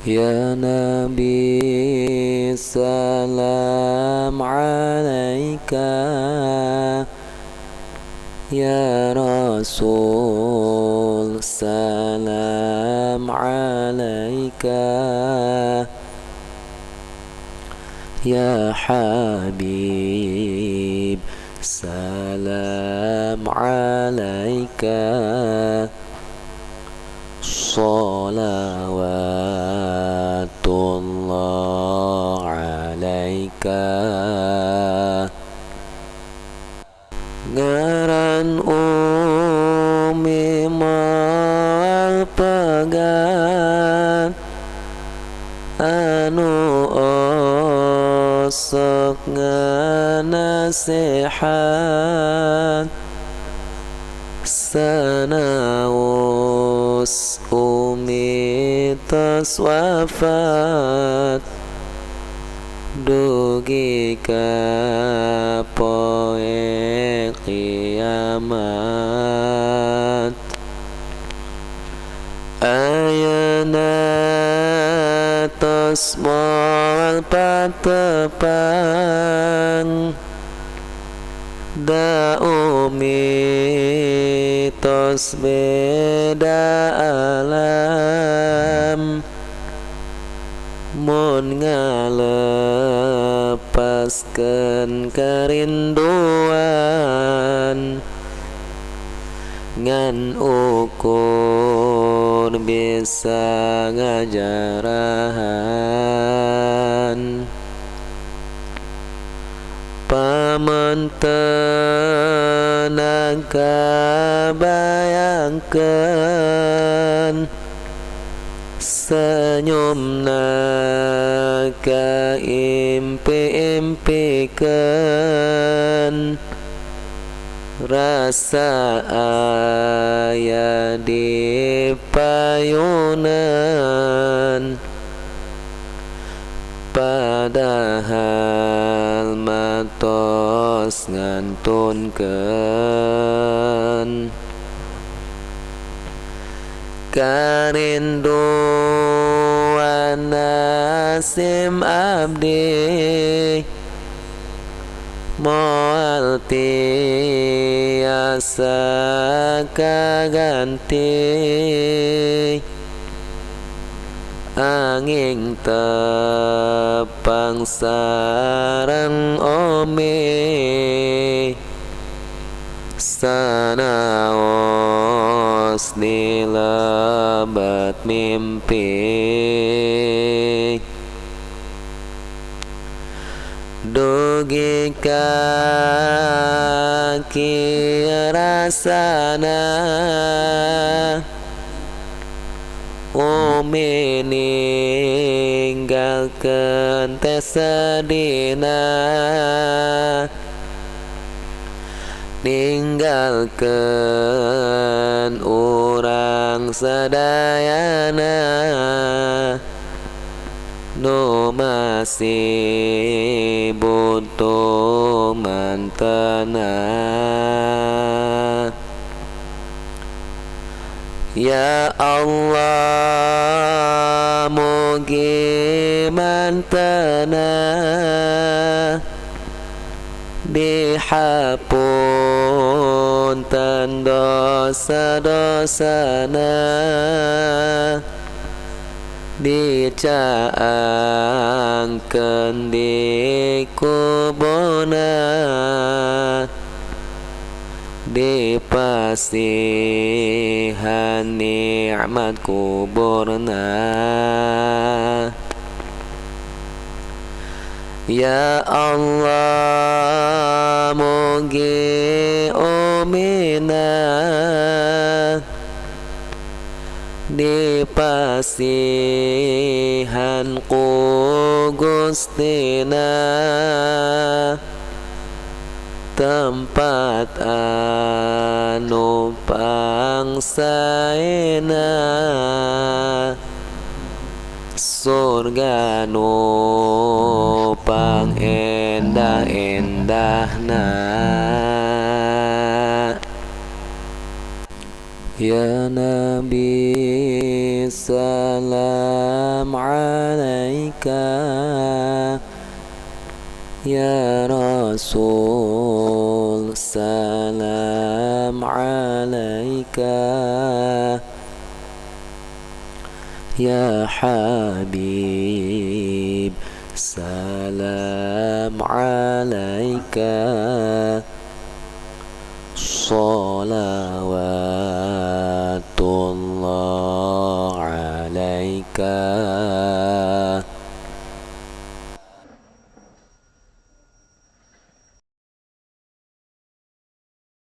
Ya Nabi salam alaika, Ya Rasul salam alaika, Ya Habib salam alaika, salawatullah alaika. Ngaran umi moal pegat anu osok nganasehat, sanaos umi tos wafat, dugi ka poe kiamat. Ayeuna tos moal patepang, da umi tos beda alam, mun ngalepaskeun kerinduan, ngan ukur bisa ngajarahan. Pamantenan kabayangkeun, senyumna kaimpi-impikeun, rasa aya di payunan, padahal matos ngantunkeun. Karinduan nasim abdi moal tiasa kaganti, anging tepang sareng ome, sanaos nilebat mimpi. Dugi kaki rasana, umi ninggalkeun teh sedina, ninggalkeun urang sadayana, nu masih butuh mantena. Ya Allah, mugi mantena dihapunten dosa-dosana, dicaangkeun di kubona, dipasihan nikmat kuburna. Ya Allah, mugi umina dipasihan ku Gustina, tempat anu pangsaena, surga nu pangendah-endahna. Ya Nabi salam alaika, Ya Rasul salam alaika, Ya Habib salam alaika, salawatullah alaika,